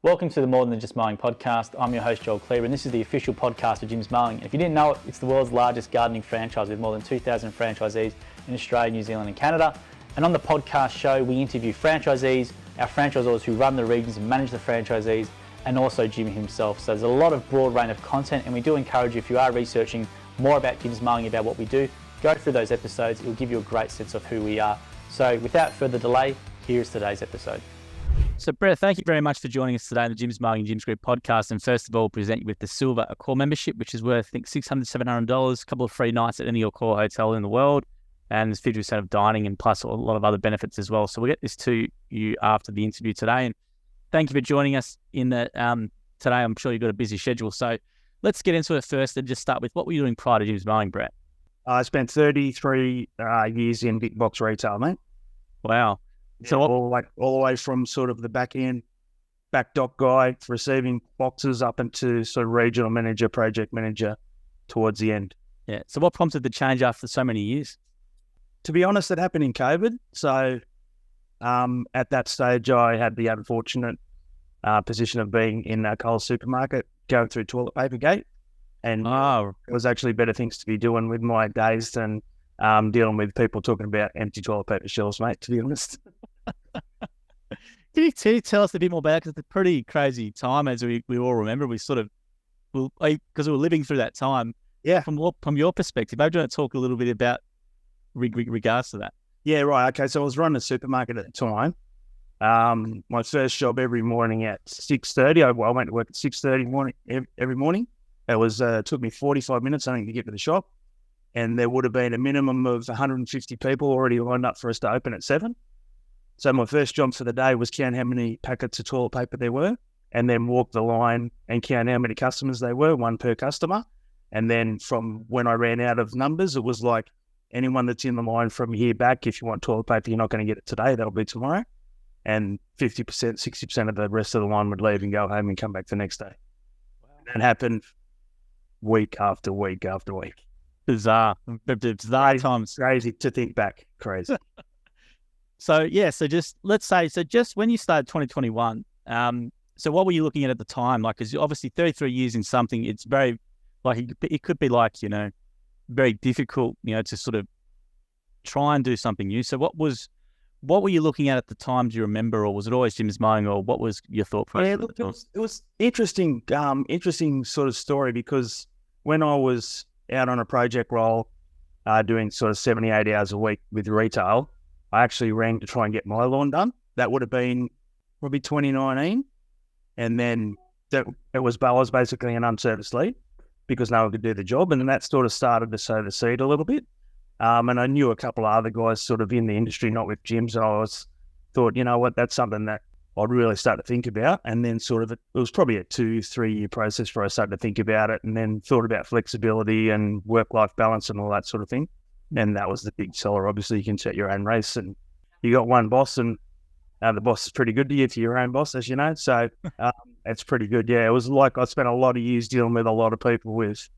Welcome to the More Than Just Mowing podcast. I'm your host, Joel Cleaver, and this is the official podcast of Jim's Mowing. If you didn't know it, it's the world's largest gardening franchise with more than 2,000 franchisees in Australia, New Zealand and Canada. And on the podcast show, we interview franchisees, our franchisors who run the regions and manage the franchisees, and also Jim himself. So there's a lot of broad range of content, and we do encourage you, if you are researching more about Jim's Mowing, about what we do, go through those episodes. It will give you a great sense of who we are. So without further delay, here's today's episode. So Brett, thank you very much for joining us today on the Jim's Mowing and Jim's Group podcast. And first of all, present you with the Silver Core membership, which is worth, I think, $600, $700, a couple of free nights at any of your core hotel in the world. And there's 50% of dining and plus a lot of other benefits as well. So we'll get this to you after the interview today. And thank you for joining us in the today. I'm sure you've got a busy schedule. So let's get into it first and just start with what were you doing prior to Jim's Mowing, Brett? I spent 33 years in big box retail, mate. Wow. So all the way from sort of the back dock guy receiving boxes up into sort of regional manager, project manager towards the end. Yeah. So what prompted the change after so many years? To be honest, it happened in COVID. So at that stage, I had the unfortunate position of being in a Coles supermarket going through toilet paper gate. And it was actually better things to be doing with my days than dealing with people talking about empty toilet paper shelves, mate, to be honest. Can you tell us a bit more about it? Because it's a pretty crazy time, as we all remember. We sort of, because we were living through that time. Yeah. From your perspective, maybe do you want to talk a little bit about regards to that? Yeah, right. Okay, so I was running a supermarket at the time. My first job every morning at 6:30. I went to work at 6:30 every morning. It took me 45 minutes, I think, to get to the shop. And there would have been a minimum of 150 people already lined up for us to open at 7. So my first job for the day was count how many packets of toilet paper there were, and then walk the line and count how many customers they were, one per customer. And then from when I ran out of numbers, it was like, anyone that's in the line from here back, if you want toilet paper, you're not going to get it today, that'll be tomorrow. And 50%, 60% of the rest of the line would leave and go home and come back the next day. Wow. And that happened week after week after week. Bizarre times. Crazy to think back. Crazy. So just when you started 2021, so what were you looking at the time? Like, because obviously 33 years in something, it's very, like, it could be like, very difficult, to sort of try and do something new. So what were you looking at the time? Do you remember, or was it always Jim's Mowing, or what was your thought process? Yeah, look, it was interesting sort of story, because when I was out on a project role, doing sort of 70, 80 hours a week with retail, I actually rang to try and get my lawn done. That would have been probably 2019. And then I was basically an unserviced lead because no one could do the job. And then that sort of started to sow the seed a little bit. And I knew a couple of other guys sort of in the industry, not with gyms. And I thought, you know what, that's something that I'd really start to think about. And then sort of, it was probably a 2-3 year process where I started to think about it, and then thought about flexibility and work-life balance and all that sort of thing. And that was the big seller. Obviously, you can set your own race, and you got one boss, and the boss is pretty good to you, to your own boss, as you know. So it's pretty good. Yeah, it was like I spent a lot of years dealing with a lot of people with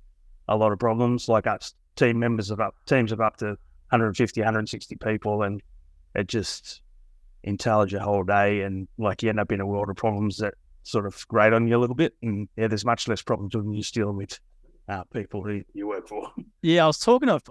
a lot of problems, like us teams of up to 150, 160 people, and it just entailed your whole day, and like you end up in a world of problems that sort of grate on you a little bit. And yeah, there's much less problems when you're dealing with people who you work for. Yeah, I've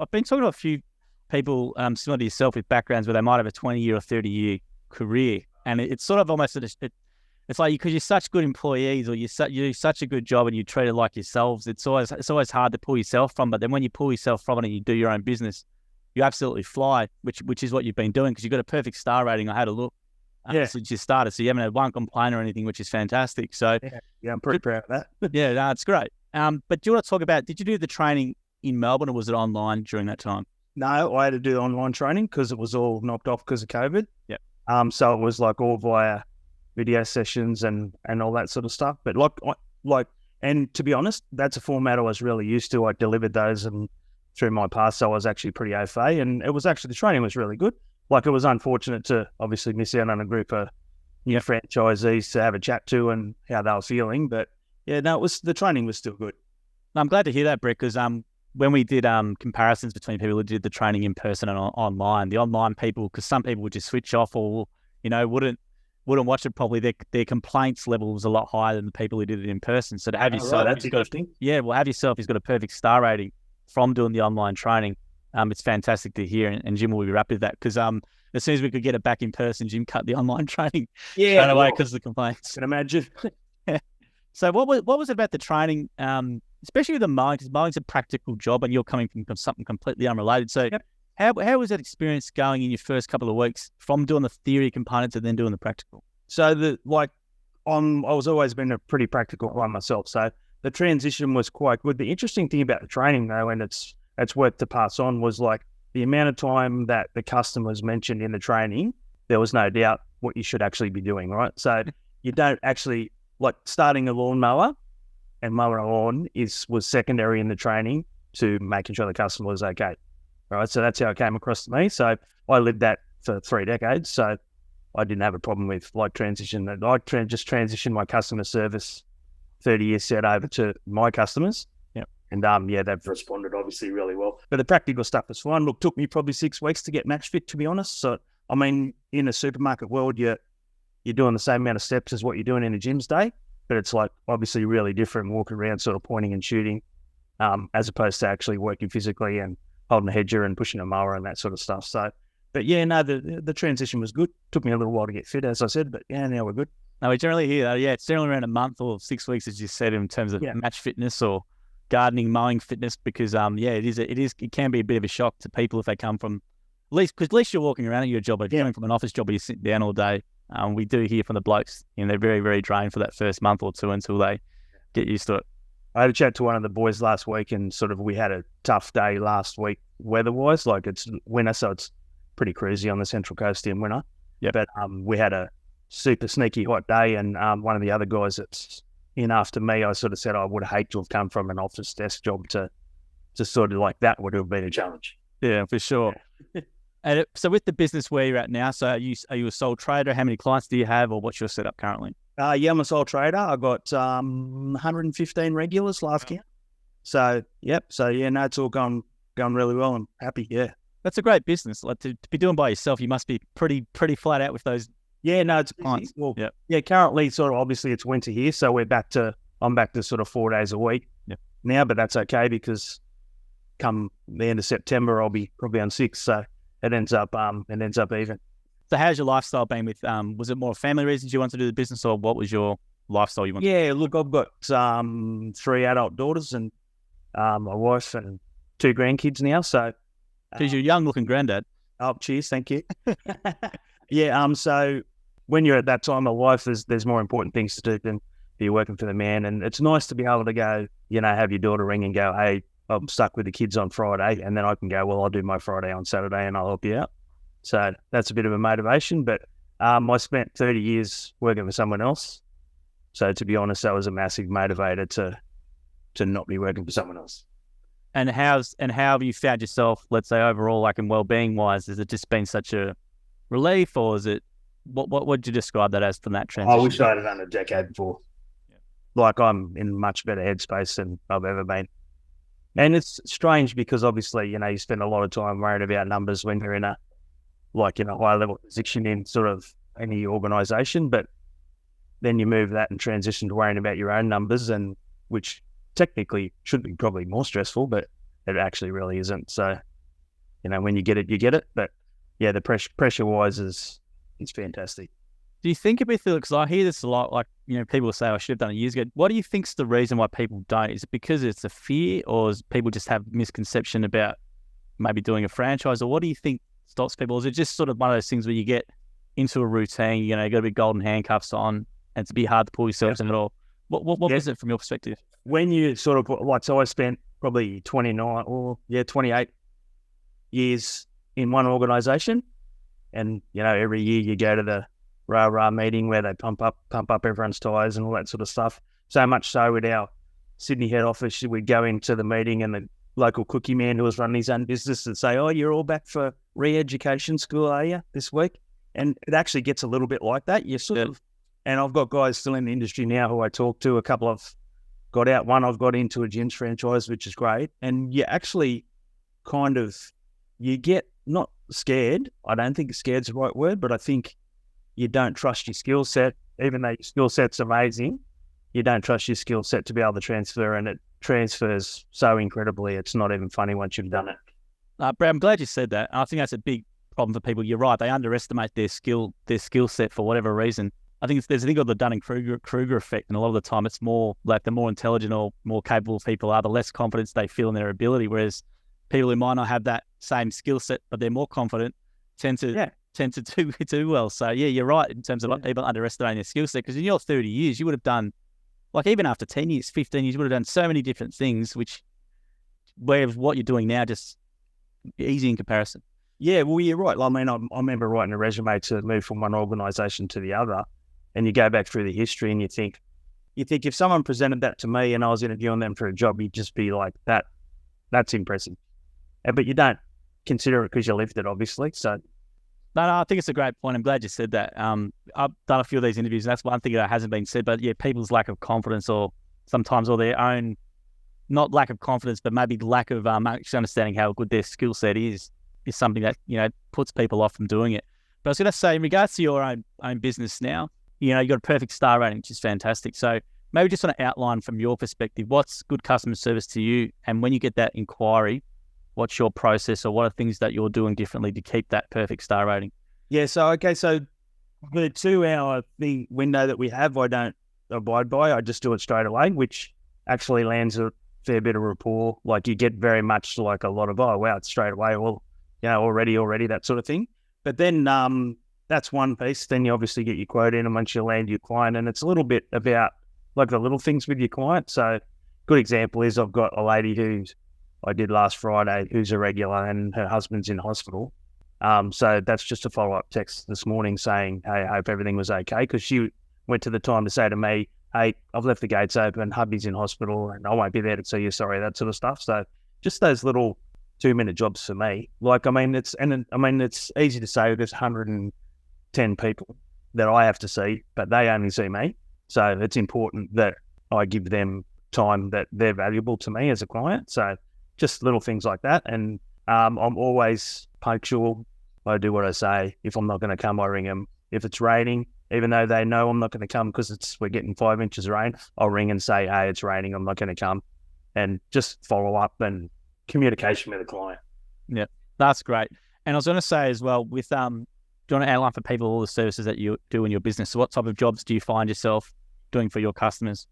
been talking to a few people similar to yourself with backgrounds where they might have a 20-year or 30-year career, and it's sort of almost it's like, because you're such good employees, or you do such a good job and you treat it like yourselves. It's always hard to pull yourself from, but then when you pull yourself from it and you do your own business, you absolutely fly, which is what you've been doing, because you've got a perfect star rating. I had a look since you started, so you haven't had one complaint or anything, which is fantastic. So yeah, I'm pretty proud of that. Yeah, no, it's great. But do you want to talk about, did you do the training in Melbourne, or was it online during that time? No, I had to do the online training because it was all knocked off because of COVID. Yeah. So it was like all via video sessions and all that sort of stuff. But and to be honest, that's a format I was really used to. I delivered those and through my past, so I was actually pretty au fait, and it was actually, the training was really good. Like, it was unfortunate to obviously miss out on a group of new franchisees to have a chat to and how they were feeling. But yeah, no, the training was still good. I'm glad to hear that, Brett, because when we did comparisons between people who did the training in person and online, the online people, because some people would just switch off, or wouldn't wouldn't watch it properly, their complaints level was a lot higher than the people who did it in person. So to have yourself, that's interesting. have yourself who's got a perfect star rating from doing the online training. It's fantastic to hear, and Jim will be wrapped with that because as soon as we could get it back in person, Jim cut the online training straight away because of the complaints. I can imagine. So what was it about the training, especially with the mowing, because mowing's a practical job and you're coming from something completely unrelated. So how was that experience going in your first couple of weeks from doing the theory components and then doing the practical? So I was always been a pretty practical one myself. So the transition was quite good. The interesting thing about the training though, and it's worth to pass on, was like the amount of time that the customers mentioned in the training, there was no doubt what you should actually be doing, right? So you don't actually, like starting a lawnmower and mowing a lawn was secondary in the training to making sure the customer was okay, right? So that's how it came across to me. So I lived that for 3 decades. So I didn't have a problem with like transition. I just transitioned my customer service 30 years set over to my customers. And they've responded obviously really well. But the practical stuff was fine. Look, took me probably 6 weeks to get match fit, to be honest. So, I mean, in a supermarket world, you're doing the same amount of steps as what you're doing in a gym's day, but it's like obviously really different walking around sort of pointing and shooting as opposed to actually working physically and holding a hedger and pushing a mower and that sort of stuff. So, but yeah, no, the transition was good. Took me a little while to get fit, as I said, but yeah, now we're good. No, we generally hear that. Yeah, it's generally around a month or 6 weeks, as you said, in terms of match fitness or gardening, mowing fitness, because it can be a bit of a shock to people if they come from at least you're walking around at your job, but coming from an office job where you're sitting down all day. We do hear from the blokes, they're very, very drained for that first month or two until they get used to it. I had a chat to one of the boys last week, and sort of we had a tough day last week weather-wise. Like it's winter, so it's pretty crazy on the Central Coast in winter. Yeah, but we had a super sneaky hot day, and one of the other guys that's in after me, I sort of said I would hate to have come from an office desk job to sort of like that would have been a challenge. Yeah, for sure. Yeah. And so with the business where you're at now, so are you a sole trader? How many clients do you have, or what's your setup currently? I'm a sole trader. I got 115 regulars last year. So it's all gone really well. I'm happy. Yeah, that's a great business. Like to be doing by yourself, you must be pretty flat out with those. Yeah, no, it's busy. Well, currently sort of obviously it's winter here, so I'm back to sort of 4 days a week now, but that's okay because come the end of September I'll be probably on 6, so it ends up even. So how's your lifestyle been with was it more family reasons you wanted to do the business, or what was your lifestyle you wanted? Yeah, look, I've got 3 adult daughters and my wife and 2 grandkids now, so because you're a young looking granddad. Oh, cheers, thank you. Yeah, so when you're at that time of life, there's more important things to do than be working for the man. And it's nice to be able to go, have your daughter ring and go, hey, I'm stuck with the kids on Friday. And then I can go, well, I'll do my Friday on Saturday and I'll help you out. So that's a bit of a motivation. But I spent 30 years working for someone else. So to be honest, that was a massive motivator to not be working for someone else. And how have you found yourself, let's say overall, like in Wellbeing wise, has it just been such a relief, or is it what would you describe that as from that transition? I wish I had done a decade before. Yeah. Like I'm in much better headspace than I've ever been. And it's strange because obviously, you spend a lot of time worrying about numbers when you're in a high level position in sort of any organization, but then you move that and transition to worrying about your own numbers, and which technically should be probably more stressful, but it actually really isn't. So, when you get it, you get it. But yeah, the pressure wise is fantastic. Do you think a bit, because I hear this a lot, like, people say I should have done it years ago. What do you think's the reason why people don't? Is it because it's a fear, or is people just have misconception about maybe doing a franchise, or what do you think stops people? Is it just sort of one of those things where you get into a routine, you got a bit golden handcuffs on, and it's a bit hard to pull yourself in at all? What is it from your perspective? When you sort of, so I spent probably 28 years in one organisation, and every year you go to the rah meeting where they pump up everyone's tyres and all that sort of stuff. So much so with our Sydney head office, we'd go into the meeting and the local cookie man who was running his own business would say, "Oh, you're all back for re-education school, are you, this week?" And it actually gets a little bit like that. You sort of, and I've got guys still in the industry now who I talk to. A couple I've got out. One I've got into a gyms franchise, which is great. And you actually you get not scared. I don't think scared's the right word, but I think you don't trust your skill set, even though your skill set's amazing. You don't trust your skill set to be able to transfer, and it transfers so incredibly. It's not even funny once you've done it. Brad, I'm glad you said that. I think that's a big problem for people. You're right; they underestimate their skill set for whatever reason. I think there's a thing called the Dunning-Kruger effect, and a lot of the time it's more like the more intelligent or more capable people are, the less confidence they feel in their ability. Whereas people who might not have that same skill set, but they're more confident, tend to do well. So yeah, you're right in terms of people underestimating their skill set. Because in your 30 years, you would have done, like even after 10 years, 15 years, you would have done so many different things, where what you're doing now just easy in comparison. Yeah, well, you're right. I mean, I remember writing a resume to move from one organisation to the other, and you go back through the history and you think if someone presented that to me and I was interviewing them for a job, you'd just be like, that's impressive. But you don't consider it because you lived it, obviously. So, no, I think it's a great point. I'm glad you said that. I've done a few of these interviews, and that's one thing that hasn't been said. But yeah, people's lack of confidence, or their own, not lack of confidence, but maybe lack of actually understanding how good their skill set is something that puts people off from doing it. But I was going to say, in regards to your own business now, you got a perfect star rating, which is fantastic. So maybe just want to outline from your perspective, what's good customer service to you? And when you get that inquiry, what's your process, or what are things that you're doing differently to keep that perfect star rating? Yeah, so the 2-hour window that we have, I don't abide by. I just do it straight away, which actually lands a fair bit of rapport. Like you get very much like a lot of, oh, wow, it's straight away. Well, already, that sort of thing. But then that's one piece. Then you obviously get your quote in, and once you land your client, and it's a little bit about like the little things with your client. So good example is I've got a lady who I did last Friday who's a regular, and her husband's in hospital. So that's just a follow-up text this morning saying, hey, I hope everything was okay, because she went to the time to say to me, hey, I've left the gates open, hubby's in hospital, and I won't be there to see you, sorry, that sort of stuff. So just those little 2-minute jobs for me. Like, it's easy to say there's 110 people that I have to see, but they only see me. So it's important that I give them time that they're valuable to me as a client. So just little things like that. And I'm always punctual. I do what I say. If I'm not going to come, I ring them. If it's raining, even though they know I'm not going to come because we're getting 5 inches of rain, I'll ring and say, hey, it's raining, I'm not going to come. And just follow up and communication with the client. Yeah, that's great. And I was going to say as well, with do you want to outline for people all the services that you do in your business? So what type of jobs do you find yourself doing for your customers?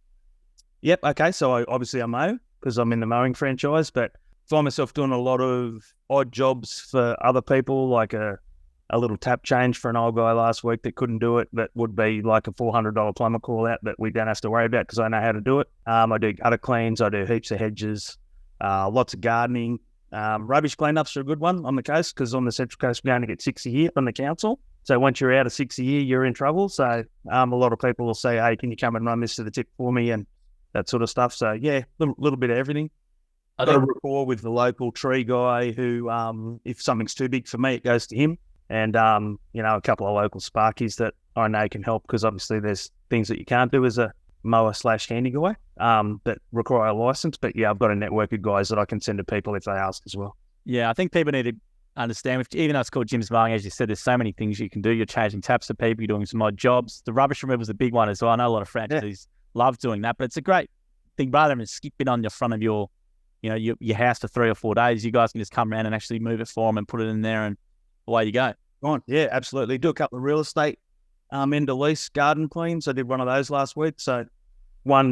Yep. Okay. So I mow because I'm in the mowing franchise, but find myself doing a lot of odd jobs for other people, like a little tap change for an old guy last week that couldn't do it. That would be like a $400 plumber call out that we don't have to worry about because I know how to do it. I do gutter cleans. I do heaps of hedges, lots of gardening. Rubbish cleanups are a good one on the coast because on the Central Coast we only get 6 a year from the council. So once you're out of 6 a year, you're in trouble. So a lot of people will say, hey, can you come and run this to the tip for me, and that sort of stuff. So yeah, a little bit of everything. I've got a rapport with the local tree guy who, if something's too big for me, it goes to him. And, a couple of local sparkies that I know can help because obviously there's things that you can't do as a mower/handy guy that require a license. But yeah, I've got a network of guys that I can send to people if they ask as well. Yeah, I think people need to understand, even though it's called Jim's Mowing, as you said, there's so many things you can do. You're changing taps for people, you're doing some odd jobs. The rubbish removal is a big one as well. I know a lot of franchisees love doing that, but it's a great thing. Rather than skipping on your front of your house for 3 or 4 days, you guys can just come around and actually move it for them and put it in there, and away you go. On. Yeah, absolutely. Do a couple of real estate end of lease garden cleans. I did one of those last week. So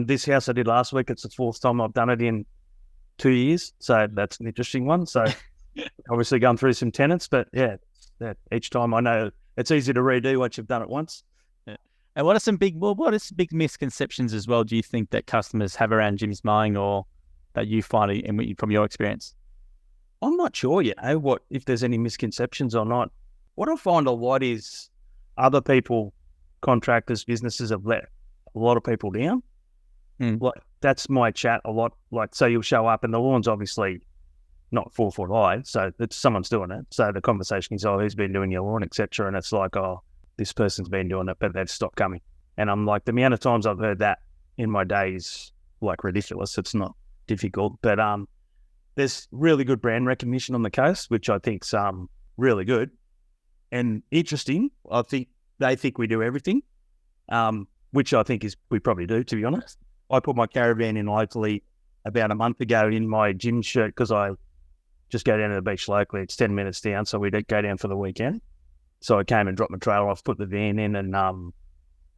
this house I did last week, it's the 4th time I've done it in 2 years. So that's an interesting one. So obviously going through some tenants, but yeah, each time I know it's easy to redo once you've done it once. Yeah. And what are some big misconceptions as well do you think that customers have around Jim's Mowing, or that you find from your experience? I'm not sure if there's any misconceptions or not. What I find a lot is other people, contractors, businesses have let a lot of people down. Like that's my chat a lot. Like, so you'll show up and the lawn's obviously not 4 foot high, so it's someone's doing it. So the conversation is, oh, who's been doing your lawn, etc. And it's like, oh, this person's been doing it, but they've stopped coming. And I'm like, the amount of times I've heard that in my day is like ridiculous. It's not difficult, but there's really good brand recognition on the coast, which I think's really good and interesting. I think they think we do everything, which I think we probably do, to be honest. I put my caravan in locally about a month ago in my gym shirt because I just go down to the beach locally. It's 10 minutes down, so we did go down for the weekend. So I came and dropped my trailer off, put the van in, and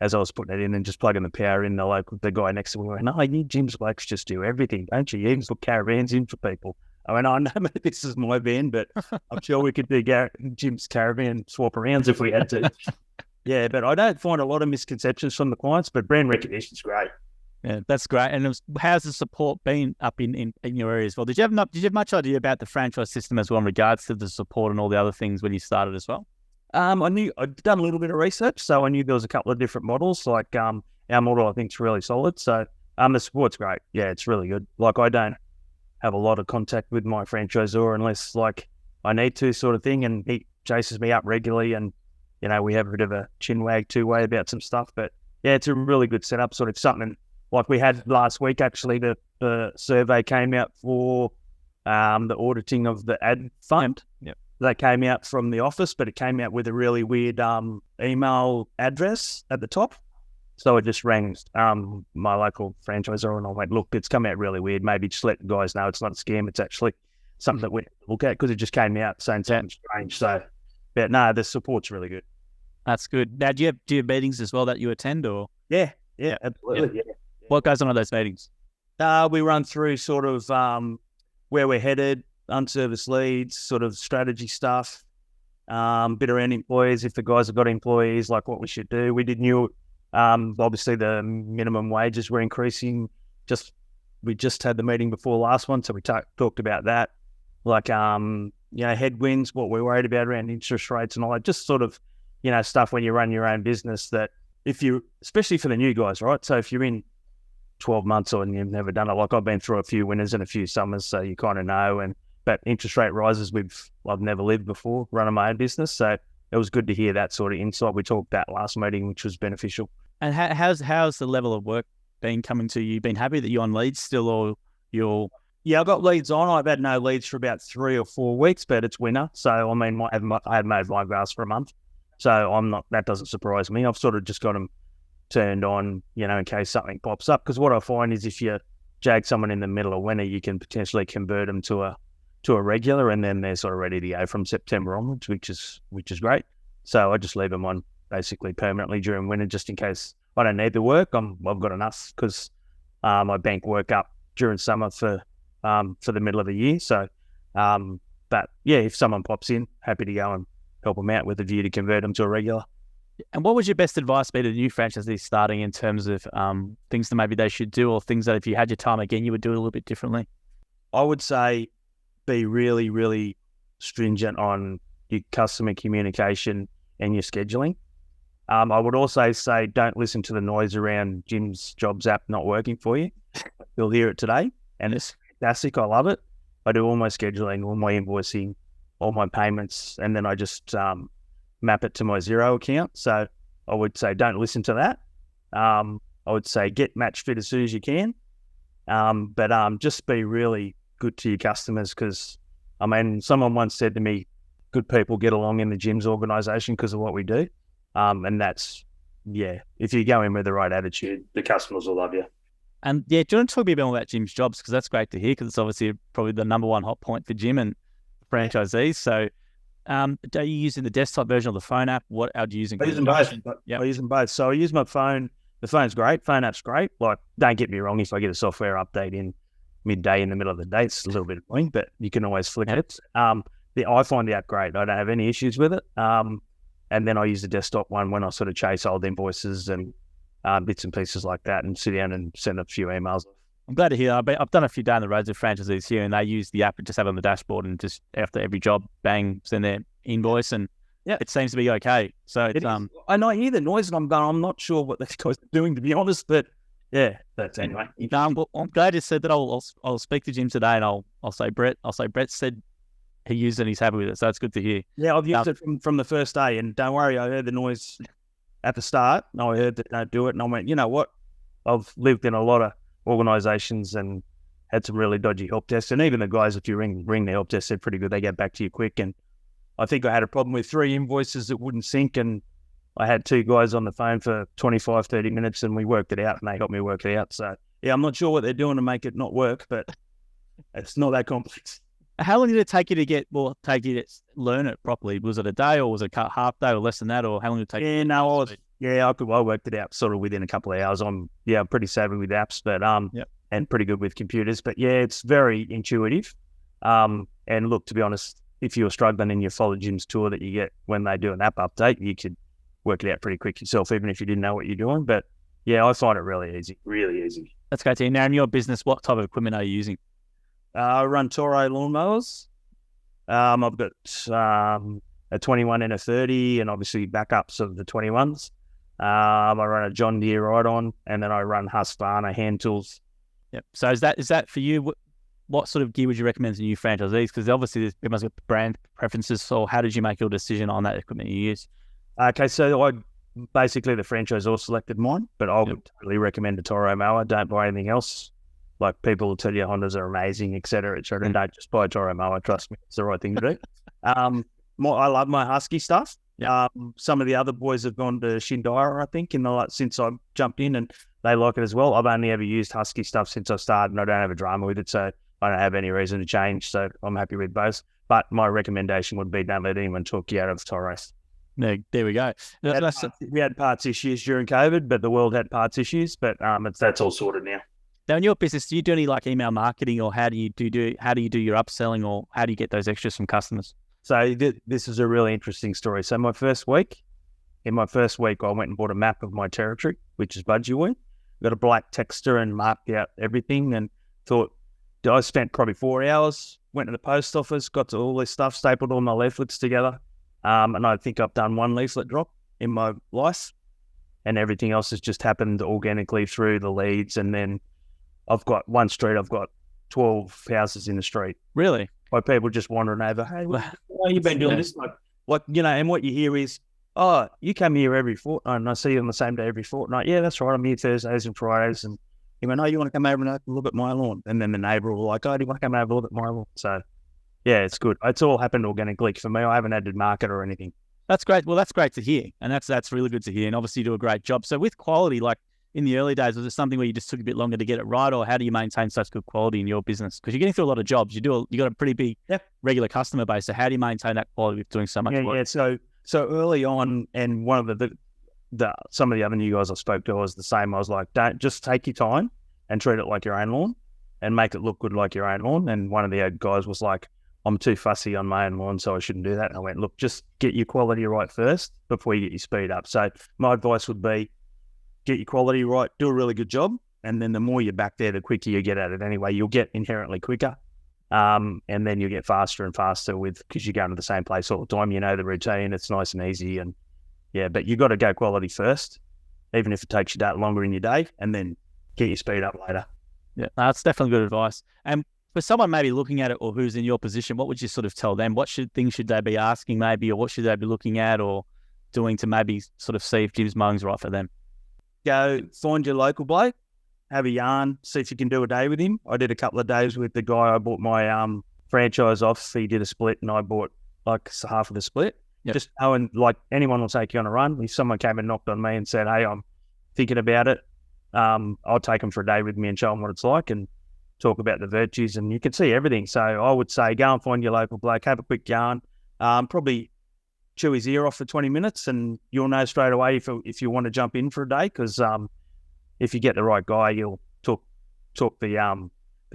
as I was putting it in and just plugging the power in, the guy next to me went, "No, you gyms blokes just do everything, don't you? You even put caravans in for people." I went, "Oh, no, mate, this is my van, but I'm sure we could do Jim's caravan swap arounds if we had to." Yeah, but I don't find a lot of misconceptions from the clients, but brand recognition's great. Yeah, that's great. And how's the support been up in your area as well? Did you have much idea about the franchise system as well in regards to the support and all the other things when you started as well? I'd done a little bit of research, so I knew there was a couple of different models. Like our model, I think, is really solid. So the support's great. Yeah, it's really good. Like I don't have a lot of contact with my franchisor unless like I need to, sort of thing, and he chases me up regularly, and we have a bit of a chin wag two-way about some stuff. But yeah, it's a really good setup. Sort of something like we had last week. Actually, the survey came out for the auditing of the ad fund. Yep. That came out from the office, but it came out with a really weird email address at the top. So I just rang my local franchisor and I went, "Look, it's come out really weird. Maybe just let the guys know it's not a scam. It's actually something that we look at," because it just came out saying something strange. So, but no, the support's really good. That's good. Now, do you have meetings as well that you attend, or? Yeah, absolutely. Yeah. What goes on at those meetings? We run through sort of where we're headed, unserviced leads, sort of strategy stuff, bit around employees. If the guys have got employees, like what we should do. We did new, obviously the minimum wages were increasing. We just had the meeting before last one, so we talked about that. Like, headwinds, what we're worried about around interest rates and all that, just sort of, stuff when you run your own business that especially for the new guys, right? So if you're in 12 months or you've never done it, like I've been through a few winters and a few summers, so you kind of know. But interest rate rises, I've never lived before running my own business, so it was good to hear that sort of insight. We talked that last meeting, which was beneficial. And how's the level of work been coming to you? Been happy that you're on leads still, or you're? Yeah, I've got leads on. I've had no leads for about 3 or 4 weeks, but it's winter, so I mean, I had mowed my grass for a month, so I'm not. That doesn't surprise me. I've sort of just got them turned on, in case something pops up. Because what I find is if you jag someone in the middle of winter, you can potentially convert them to a regular, and then they're sort of ready to go from September onwards, which is great. So I just leave them on basically permanently during winter, just in case I don't need the work. I've got enough because I bank work up during summer for the middle of the year. So, but yeah, if someone pops in, happy to go and help them out with a view to convert them to a regular. And what would your best advice be to new franchisees starting in terms of things that maybe they should do, or things that if you had your time again, you would do a little bit differently? I would say be really, really stringent on your customer communication and your scheduling. I would also say don't listen to the noise around Jim's Jobs app not working for you. You'll hear it today, and it's fantastic. I love it. I do all my scheduling, all my invoicing, all my payments, and then I just map it to my Xero account. So I would say don't listen to that. I would say get match fit as soon as you can, but just be really good to your customers, because I mean, someone once said to me, good people get along in the gym's organisation because of what we do, and that's, yeah, if you go in with the right attitude, the customers will love you. And yeah, do you want to talk a bit more about Jim's Jobs, because that's great to hear, because it's obviously probably the number one hot point for Jim and franchisees. So are you using the desktop version of the phone app? What are you using? I use them both. Yep. I use them both. So I use my phone. The phone's great. Phone app's great. Like, don't get me wrong, if I get a software update in midday in the middle of the day, it's a little bit annoying, but you can always flick it. I find the app great. I don't have any issues with it. And then I use the desktop one when I sort of chase old invoices and bits and pieces like that, and sit down and send a few emails. I'm glad to hear. I've done a few down the roads with franchisees here, and they use the app and just have it on the dashboard, and just after every job, bang, send their invoice, and it seems to be okay. So it's I know I hear the noise, and I'm not sure what these guys are doing, to be honest, but yeah, that's anyway. Well, I'm glad you said that. I'll speak to Jim today, and I'll say Brett said he used it and he's happy with it, so it's good to hear. Yeah, I've used it from the first day, and don't worry, I heard the noise at the start, and I heard that don't do it, and I went, you know what? I've lived in a lot of organisations and had some really dodgy help desks, and even the guys, if you ring the help desk, they're pretty good. They get back to you quick, and I think I had a problem with 3 invoices that wouldn't sync, and I had two guys on the phone for 25, 30 minutes and we worked it out and they helped me work it out. So, yeah, I'm not sure what they're doing to make it not work, but it's not that complex. How long did it take you to learn it properly? Was it a day or was it a half day or less than that? Or how long did it take? I worked it out sort of within a couple of hours. I'm pretty savvy with apps, but and pretty good with computers. But yeah, it's very intuitive. And look, to be honest, if you were struggling and you follow Jim's tour that you get when they do an app update, you could work it out pretty quick yourself, even if you didn't know what you're doing. But yeah, I find it really easy. That's great to hear. Now, in your business, what type of equipment are you using? I run Toro lawnmowers. I've got a 21 and a 30, and obviously backups of the 21s. I run a John Deere ride-on, and then I run Husqvarna hand tools. Yep. So is that for you? What sort of gear would you recommend to new franchisees? Because obviously everyone's got brand preferences. So how did you make your decision on that equipment you use? Okay, so the franchisor selected mine, but I would totally recommend a Toro mower. Don't buy anything else. Like, people will tell you Hondas are amazing, et cetera. Don't just buy a Toro mower. Trust me, it's the right thing to do. I love my Husky stuff. Yeah. Some of the other boys have gone to Shindira, I think, since I jumped in, and they like it as well. I've only ever used Husky stuff since I started, and I don't have a drama with it, so I don't have any reason to change. So I'm happy with both. But my recommendation would be don't let anyone talk you out of Toros. No, there we go. We had parts issues during COVID, but the world had parts issues. But that's all sorted now. Now, in your business, do you do any like email marketing, or how do you do your upselling, or how do you get those extras from customers? So this is a really interesting story. So in my first week, I went and bought a map of my territory, which is Budgie. Got a black texter and marked out everything, and thought I spent probably 4 hours. Went to the post office, got to all this stuff, stapled all my leaflets together, and I think I've done one leaflet drop in my life, and everything else has just happened organically through the leads. And then I've got 12 houses in the street. Really? By people just wandering over. Hey, why have you been doing this? And what you hear is, oh, you come here every fortnight, and I see you on the same day every fortnight. Yeah, that's right. I'm here Thursdays and Fridays. And he went, oh, you want to come over and look at my lawn? And then the neighbour will like, oh, do you want to come over and look at my lawn? So, yeah, it's good. It's all happened organically for me. I haven't had to market or anything. That's great. Well, that's great to hear. And that's really good to hear. And obviously you do a great job. So with quality, like in the early days, was it something where you just took a bit longer to get it right, or how do you maintain such good quality in your business? Because you're getting through a lot of jobs. You got a pretty big regular customer base. So how do you maintain that quality with doing so much work? Yeah. So early on, and one of some of the other new guys I spoke to was the same. I was like, don't just take your time and treat it like your own lawn and make it look good like your own lawn. And one of the guys was like, I'm too fussy on my own lawn, so I shouldn't do that. And I went, look, just get your quality right first before you get your speed up. So my advice would be, get your quality right, do a really good job, and then the more you're back there, the quicker you get at it anyway. You'll get inherently quicker, and then you'll get faster and faster because you're going to the same place all the time. You know the routine, it's nice and easy. And yeah, but you got to go quality first, even if it takes you that longer in your day, and then get your speed up later. Yeah, that's definitely good advice. And for someone maybe looking at it, or who's in your position, what would you sort of tell them? What things should they be asking maybe, or what should they be looking at or doing to maybe sort of see if Jim's Mowing's right for them? Go find your local bloke, have a yarn, see if you can do a day with him. I did a couple of days with the guy I bought my franchise off. He did a split and I bought like half of the split. Yep. Just knowing, like, anyone will take you on a run. If someone came and knocked on me and said, hey, I'm thinking about it, I'll take them for a day with me and show them what it's like and talk about the virtues, and you can see everything. So I would say go and find your local bloke, have a quick yarn, probably chew his ear off for 20 minutes, and you'll know straight away if you want to jump in for a day, because if you get the right guy, you'll talk the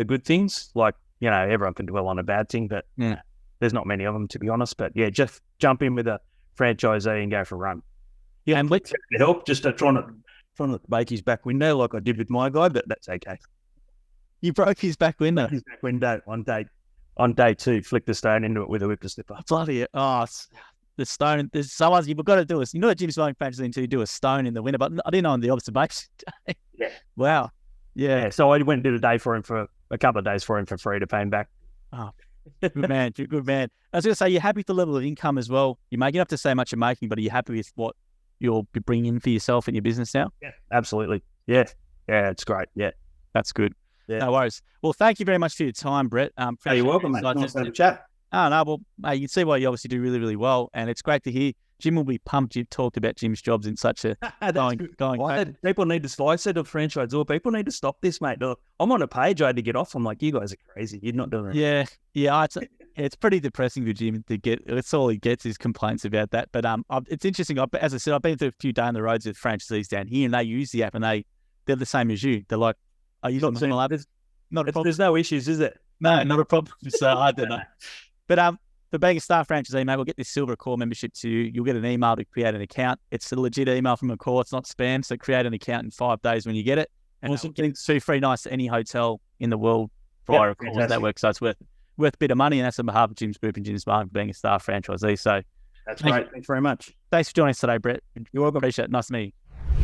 good things. Like, everyone can dwell on a bad thing, but there's not many of them, to be honest. But yeah, just jump in with a franchisee and go for a run. Yeah, and with help, just trying to break his back window like I did with my guy, but that's okay. You broke his back window? His back window on day 2, flicked the stone into it with a whipper snipper. Bloody the stone. There's someone you've got to do this. You know what Jim's Mowing fantasy until you do a stone in the winter, but I didn't know on the observation day. Yeah. Wow. Yeah. So I went and did a day for him for a couple of days for him for free to pay him back. Oh, good man. Good man. I was going to say, you're happy with the level of income as well. You're making up to say much you're making, but are you happy with what you'll be bringing in for yourself in your business now? Yeah, absolutely. Yeah. Yeah, it's great. Yeah. That's good. Yeah. No worries. Well, thank you very much for your time, Brett. You're welcome, mate. Nice to have a chat. Oh, no, well, mate, you can see why you obviously do really, really well. And it's great to hear. Jim will be pumped you've talked about Jim's jobs in such a going. People need to, I said to franchisor, people need to stop this, mate. Look, I'm on a page I had to get off. I'm like, you guys are crazy. You're not doing it. Yeah. It's pretty depressing for Jim to get. It's all he gets is complaints about that. But it's interesting. As I said, I've been through a few day on the roads with franchisees down here, and they use the app, and they're the same as you. They're like, "Are you not seeing app? Not a problem. There's no issues, is it? No, not a problem." So I don't know. But for being a staff franchisee, mate, we'll get this silver core membership to you. You'll get an email to create an account. It's a legit email from a core. It's not spam. So create an account in 5 days when you get it. And also getting 2 free nights to any hotel in the world via a core network. So it's worth a bit of money. And that's on behalf of Jim's Group and Jim's Mark being a staff franchisee. So that's great. Thanks very much. Thanks for joining us today, Brett. You're welcome. Appreciate it. Nice to meet you.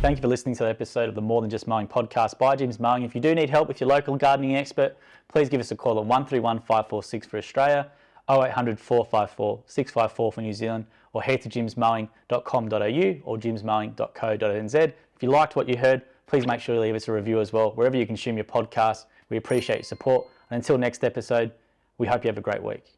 Thank you for listening to the episode of the More Than Just Mowing podcast by Jim's Mowing. If you do need help with your local gardening expert, please give us a call at 131 546 for Australia, 0800 454 654 for New Zealand, or head to jimsmowing.com.au or jimsmowing.co.nz. If you liked what you heard, please make sure to leave us a review as well, wherever you consume your podcast. We appreciate your support. And until next episode, we hope you have a great week.